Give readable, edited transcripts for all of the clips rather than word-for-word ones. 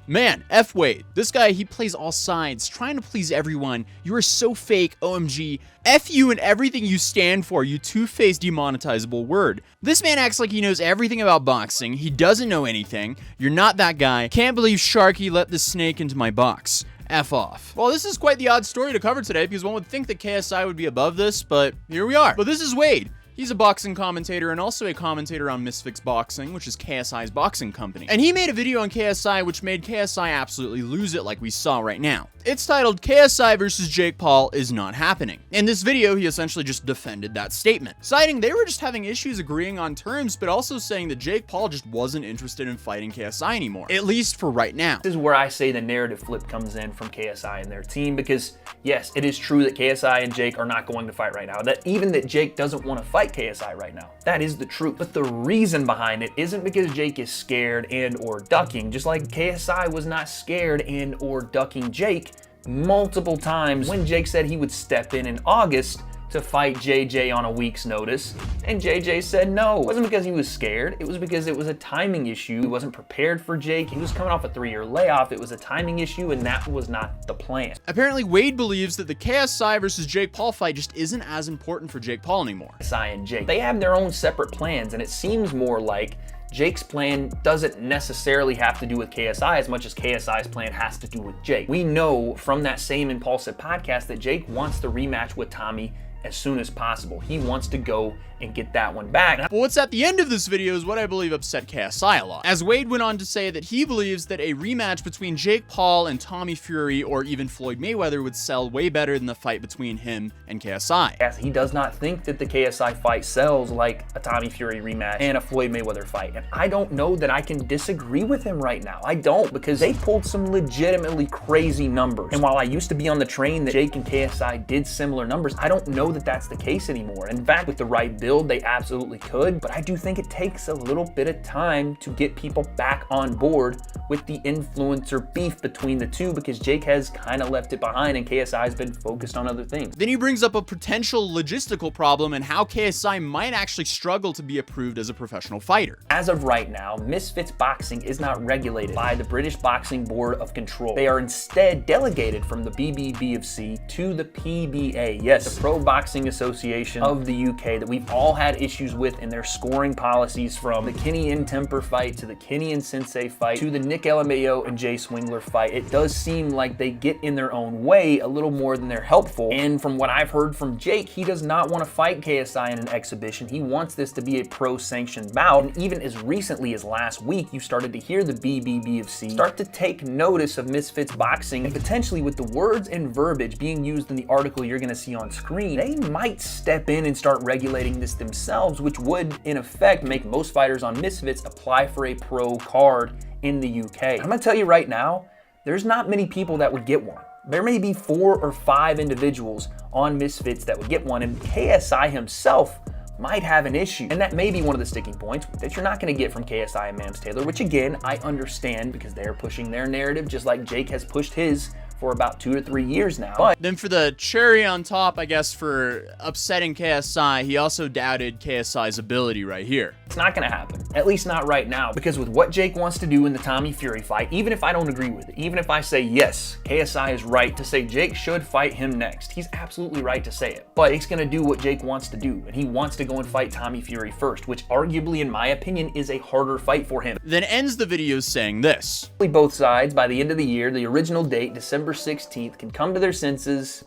Man, F Wade. This guy, he plays all sides, trying to please everyone. You are so fake, OMG. F you and everything you stand for, you two-faced demonetizable word. This man acts like he knows everything about boxing. He doesn't know anything. You're not that guy. Can't believe Sharky let the snake into my box. F off. Well, this is quite the odd story to cover today because one would think that KSI would be above this, but here we are. But this is Wade. He's a boxing commentator and also a commentator on Misfits Boxing, which is KSI's boxing company. And he made a video on KSI which made KSI absolutely lose it like we saw right now. It's titled, KSI versus Jake Paul is not happening. In this video, he essentially just defended that statement, citing they were just having issues agreeing on terms, but also saying that Jake Paul just wasn't interested in fighting KSI anymore, at least for right now. This is where I say the narrative flip comes in from KSI and their team, because yes, it is true that KSI and Jake are not going to fight right now, that even that Jake doesn't want to fight KSI right now. That is the truth. But the reason behind it isn't because Jake is scared and or ducking, just like KSI was not scared and or ducking Jake multiple times when Jake said he would step in August to fight JJ on a week's notice, and JJ said no. It wasn't because he was scared, it was because it was a timing issue. He wasn't prepared for Jake, he was coming off a 3-year layoff, it was a timing issue, and that was not the plan. Apparently, Wade believes that the KSI versus Jake Paul fight just isn't as important for Jake Paul anymore. KSI and Jake, they have their own separate plans, and it seems more like Jake's plan doesn't necessarily have to do with KSI as much as KSI's plan has to do with Jake. We know from that same Impulsive podcast that Jake wants the rematch with Tommy as soon as possible. He wants to go and get that one back. But what's at the end of this video is what I believe upset KSI a lot, as Wade went on to say that he believes that a rematch between Jake Paul and Tommy Fury or even Floyd Mayweather would sell way better than the fight between him and KSI. Yes, he does not think that the KSI fight sells like a Tommy Fury rematch and a Floyd Mayweather fight, and I don't know that I can disagree with him right now. I don't, because they pulled some legitimately crazy numbers, and while I used to be on the train that Jake and KSI did similar numbers, I don't know that that's the case anymore. In fact, with the right build, they absolutely could, but I do think it takes a little bit of time to get people back on board with the influencer beef between the two, because Jake has kind of left it behind and KSI has been focused on other things. Then he brings up a potential logistical problem and how KSI might actually struggle to be approved as a professional fighter. As of right now, Misfits Boxing is not regulated by the British Boxing Board of Control. They are instead delegated from the BBBofC to the PBA. Yes, the Pro Boxing Association of the UK that we've all had issues with in their scoring policies, from the Kenny and Temper fight to the Kenny and Sensei fight to the Nick LMAO and Jay Swingler fight. It does seem like they get in their own way a little more than they're helpful. And from what I've heard from Jake, he does not want to fight KSI in an exhibition. He wants this to be a pro-sanctioned bout. And even as recently as last week, you started to hear the BBBofC start to take notice of Misfits Boxing, and potentially with the words and verbiage being used in the article you're going to see on screen, they might step in and start regulating this themselves, which would in effect make most fighters on Misfits apply for a pro card in the UK. I'm gonna tell you right now, there's not many people that would get one. There may be 4 or 5 individuals on Misfits that would get one, and KSI himself might have an issue. And that may be one of the sticking points that you're not gonna get from KSI and Mams Taylor, which again, I understand because they're pushing their narrative just like Jake has pushed his for about 2 to 3 years now. But then for the cherry on top, I guess, for upsetting KSI, he also doubted KSI's ability right here. It's not gonna happen, at least not right now, because with what Jake wants to do in the Tommy Fury fight, even if I don't agree with it, even if I say yes, KSI is right to say Jake should fight him next, he's absolutely right to say it, but Jake's gonna do what Jake wants to do, and he wants to go and fight Tommy Fury first, which arguably, in my opinion, is a harder fight for him. Then ends the video saying this. Both sides, by the end of the year, the original date, December 16th, can come to their senses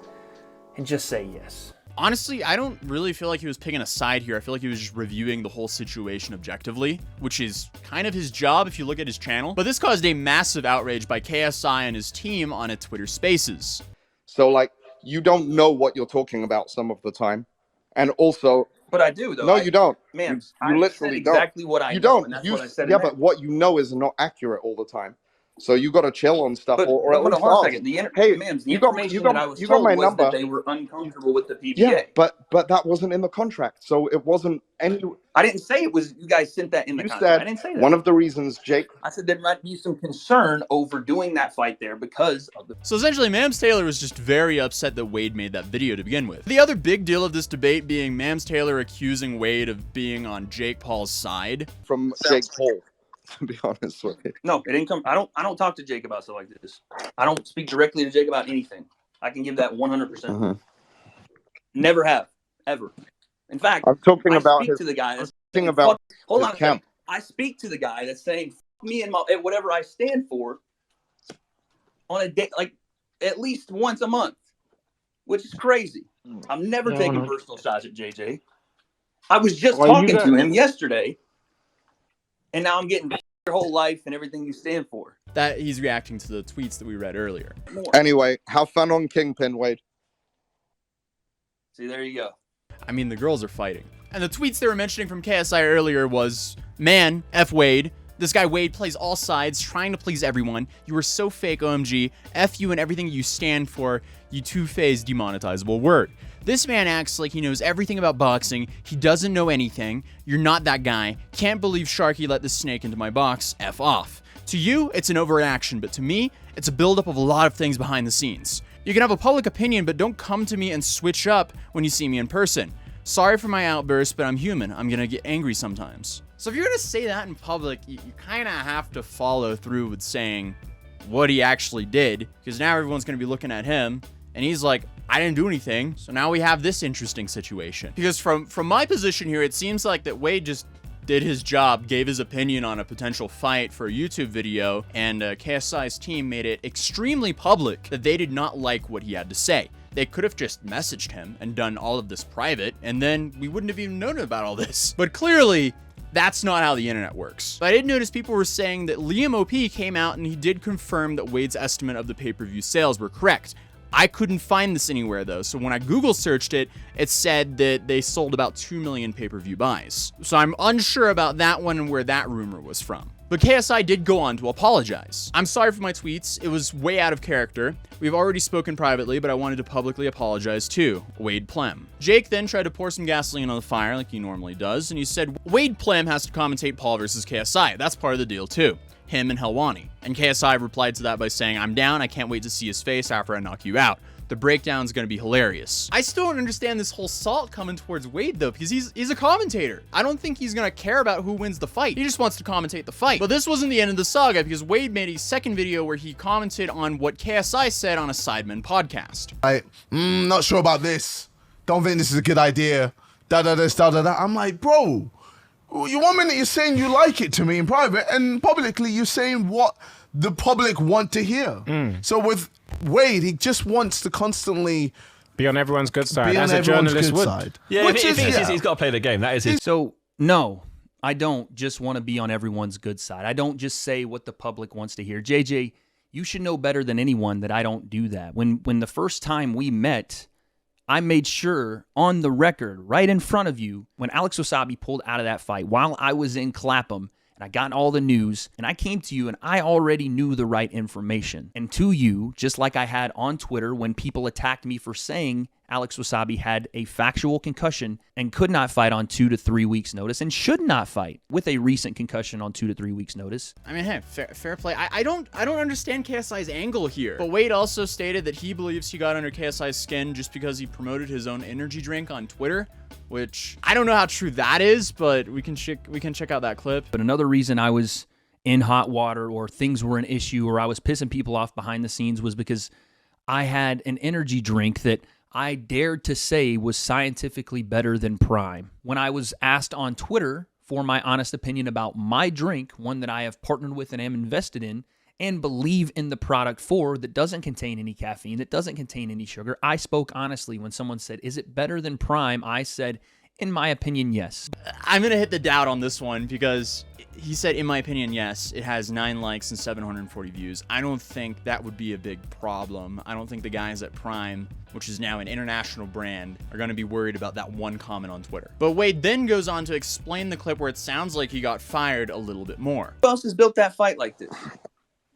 and just say yes. Honestly, I don't really feel like he was picking a side here. I feel like he was just reviewing the whole situation objectively, which is kind of his job if you look at his channel. But this caused a massive outrage by KSI and his team on a Twitter Spaces. So, like, you don't know what you're talking about some of the time. And also... But I do, though. No, you don't. Man, you literally don't. Exactly what I you know, don't. and that's You, what I said. Yeah, but what you know is not accurate all the time. So you got to chill on stuff, or at least hold on a second. hey, Mams, the you got information my that I was told was number. that they were uncomfortable with the PBA. Yeah, but that wasn't in the contract, so it wasn't any. I didn't say it was. You guys sent that in the contract. Said I didn't say that. One of the reasons, Jake. I said there might be some concern over doing that fight there because of the. So essentially, Mams Taylor was just very upset that Wade made that video to begin with. The other big deal of this debate being Mams Taylor accusing Wade of being on Jake Paul's side. From Jake Paul. to be honest with you. No, it didn't come. I don't talk to Jake about stuff like this. I don't speak directly to Jake about anything. I can give that 100%. Never have, ever. In fact, I'm talking I about speak his. to the guy that's Talking saying, about hold his on a second. camp. I speak to the guy that's saying me and whatever I stand for on a day, like at least once a month, which is crazy. I'm never taking personal shots at JJ. I was just talking to him yesterday, and now I'm getting your whole life and everything you stand for. That he's reacting to the tweets that we read earlier. Anyway, have fun on Kingpin, Wade. See, there you go. I mean, the girls are fighting. And the tweets they were mentioning from KSI earlier was, man, F Wade. This guy Wade plays all sides, trying to please everyone. You are so fake, OMG. F you and everything you stand for, you two-faced demonetizable word. This man acts like he knows everything about boxing. He doesn't know anything. You're not that guy. Can't believe Sharky let this snake into my box. F off. To you, it's an overreaction, but to me, it's a buildup of a lot of things behind the scenes. You can have a public opinion, but don't come to me and switch up when you see me in person. Sorry for my outburst, but I'm human. I'm gonna get angry sometimes. So if you're gonna say that in public, you kind of have to follow through with saying what he actually did, because now everyone's gonna be looking at him, and he's like, I didn't do anything. So now we have this interesting situation. Because from my position here, it seems like that Wade just did his job, gave his opinion on a potential fight for a YouTube video, and KSI's team made it extremely public that they did not like what he had to say. They could have just messaged him and done all of this private, and then we wouldn't have even known about all this. But clearly, that's not how the internet works. But I did notice people were saying that Liam OP came out and he did confirm that Wade's estimate of the pay-per-view sales were correct. I couldn't find this anywhere though, so when I Google searched it, it said that they sold about 2 million pay-per-view buys. So I'm unsure about that one and where that rumor was from. But KSI did go on to apologize. I'm sorry for my tweets, it was way out of character. We've already spoken privately, but I wanted to publicly apologize too. Wade Plem. Jake then tried to pour some gasoline on the fire like he normally does, and he said Wade Plem has to commentate Paul versus KSI. That's part of the deal too. Him and Helwani. And KSI replied to that by saying, I'm down, I can't wait to see his face after I knock you out. The breakdown's gonna be hilarious. I still don't understand this whole salt coming towards Wade though, because he's a commentator. I don't think he's gonna care about who wins the fight. He just wants to commentate the fight. But this wasn't the end of the saga, because Wade made a second video where he commented on what KSI said on a Sidemen podcast. Not sure about this. Don't think this is a good idea. I'm like, bro, you 1 minute you're saying you like it to me in private, and publicly you're saying what the public want to hear. So with Wade, he just wants to constantly be on everyone's good side, be as on a journalist would. side. Yeah, Which if is, he's got to play the game. That is his. So, no, I don't just want to be on everyone's good side. I don't just say what the public wants to hear. JJ, you should know better than anyone that I don't do that. When the first time we met, I made sure on the record, right in front of you, when Alex Wasabi pulled out of that fight, while I was in Clapham, and I got all the news, and I came to you, and I already knew the right information. And to you, just like I had on Twitter when people attacked me for saying Alex Wasabi had a factual concussion and could not fight on 2 to 3 weeks notice, and should not fight with a recent concussion on 2 to 3 weeks notice. I mean, hey, fair play. I don't understand KSI's angle here. But Wade also stated that he believes he got under KSI's skin just because he promoted his own energy drink on Twitter, which I don't know how true that is, but we can check out that clip. But another reason I was in hot water, or things were an issue, or I was pissing people off behind the scenes, was because I had an energy drink that I dared to say was scientifically better than Prime. When I was asked on Twitter for my honest opinion about my drink, one that I have partnered with and am invested in, and believe in the product for, that doesn't contain any caffeine, that doesn't contain any sugar, I spoke honestly. When someone said, is it better than Prime? I said, in my opinion, yes. I'm going to hit the doubt on this one, because he said, in my opinion, yes. It has 9 likes and 740 views. I don't think that would be a big problem. I don't think the guys at Prime, which is now an international brand, are going to be worried about that one comment on Twitter. But Wade then goes on to explain the clip where it sounds like he got fired a little bit more. Who else has built that fight like this?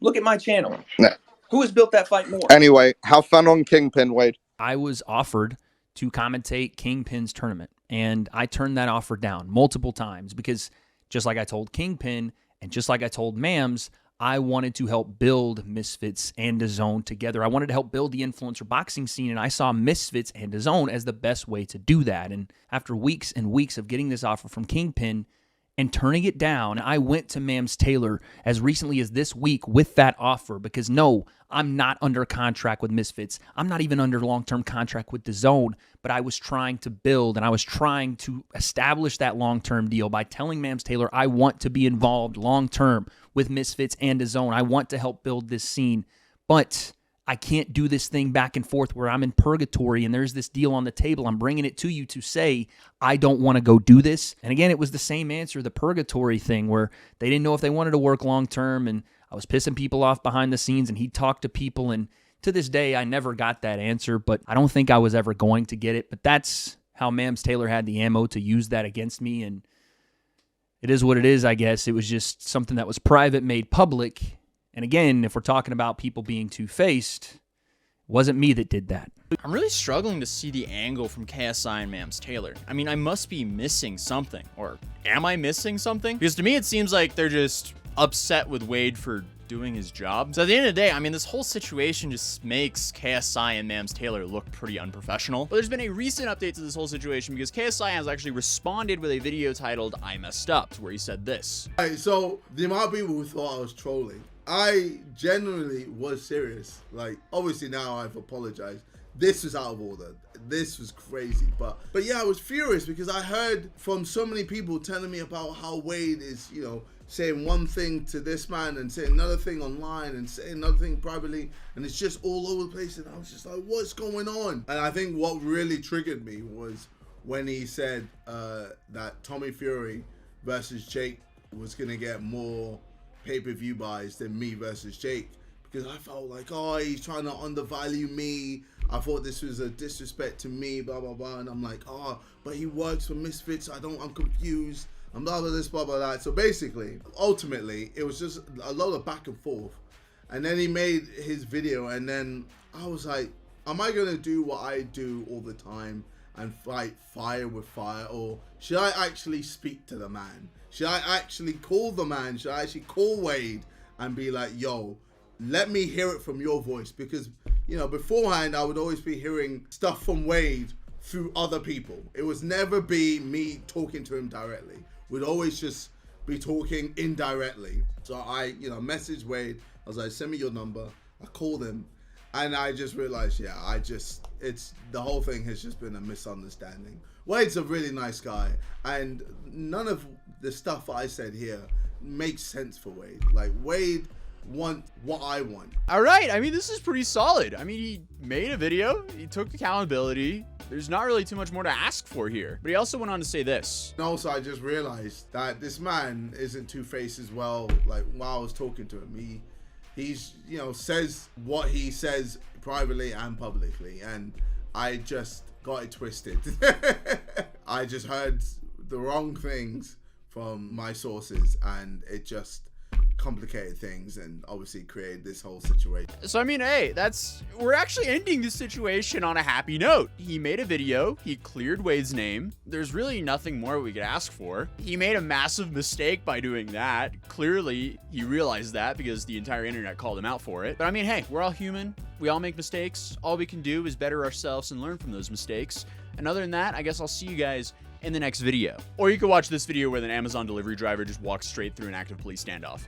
Look at my channel. No. Who has built that fight more? Anyway, have fun on Kingpin, Wade. I was offered to commentate Kingpin's tournament, and I turned that offer down multiple times because, just like I told Kingpin and just like I told Mams, I wanted to help build Misfits and DAZN together. I wanted to help build the influencer boxing scene, and I saw Misfits and DAZN as the best way to do that. And after weeks and weeks of getting this offer from Kingpin, and turning it down. I went to Mams Taylor as recently as this week with that offer because no, I'm not under contract with Misfits. I'm not even under long-term contract with DAZN, but I was trying to build and I was trying to establish that long-term deal by telling Mams Taylor I want to be involved long-term with Misfits and DAZN. I want to help build this scene, but I can't do this thing back and forth where I'm in purgatory and there's this deal on the table. I'm bringing it to you to say, I don't want to go do this. And again, it was the same answer, the purgatory thing, where they didn't know if they wanted to work long-term and I was pissing people off behind the scenes and he talked to people. And to this day, I never got that answer, but I don't think I was ever going to get it. But that's how Mams Taylor had the ammo to use that against me. And it is what it is, I guess. It was just something that was private, made public. And again, if we're talking about people being two-faced, it wasn't me that did that. I'm really struggling to see the angle from KSI and Mams Taylor. I mean, I must be missing something. Or am I missing something? Because to me, it seems like they're just upset with Wade for doing his job. So at the end of the day, I mean, this whole situation just makes KSI and Mams Taylor look pretty unprofessional. But there's been a recent update to this whole situation because KSI has actually responded with a video titled, I Messed Up, where he said this. Alright, so the amount of people who thought I was trolling, I genuinely was serious. Like, obviously now I've apologized. This was out of order. This was crazy. But yeah, I was furious because I heard from so many people telling me about how Wade is, you know, saying one thing to this man and saying another thing online and saying another thing privately. And it's just all over the place. And I was just like, what's going on? And I think what really triggered me was when he said that Tommy Fury versus Jake was going to get more pay-per-view buys than me versus Jake, because I felt like, oh, he's trying to undervalue me. I thought this was a disrespect to me, blah blah blah, and I'm like, oh, but he works for Misfits. I'm confused. I'm blah blah this, blah blah that. So basically, ultimately, it was just a lot of back and forth, and then he made his video, and then I was like, am I gonna do what I do all the time and fight fire with fire, or should I actually speak to the man? Should I actually call the man? Should I actually call Wade and be like, yo, let me hear it from your voice? Because, you know, beforehand, I would always be hearing stuff from Wade through other people. It was never be me talking to him directly. We'd always just be talking indirectly. So I, you know, messaged Wade. I was like, send me your number. I called him. And I just realized, yeah, the whole thing has just been a misunderstanding. Wade's a really nice guy, and none of the stuff I said here makes sense for Wade. Like, Wade wants what I want. All right, I mean, this is pretty solid. I mean, he made a video, he took accountability. There's not really too much more to ask for here. But he also went on to say this. And also, I just realized that this man isn't two-faced as well. Like, while I was talking to him, he's, you know, says what he says privately and publicly, and I just got it twisted. I just heard the wrong things from my sources, and it just complicated things and obviously created this whole situation. So I mean, hey, we're actually ending this situation on a happy note. He made a video, he cleared Wade's name. There's really nothing more we could ask for. He made a massive mistake by doing that. Clearly, he realized that because the entire internet called him out for it. But I mean, hey, we're all human. We all make mistakes. All we can do is better ourselves and learn from those mistakes. And other than that, I guess I'll see you guys in the next video. Or you could watch this video where an Amazon delivery driver just walks straight through an active police standoff.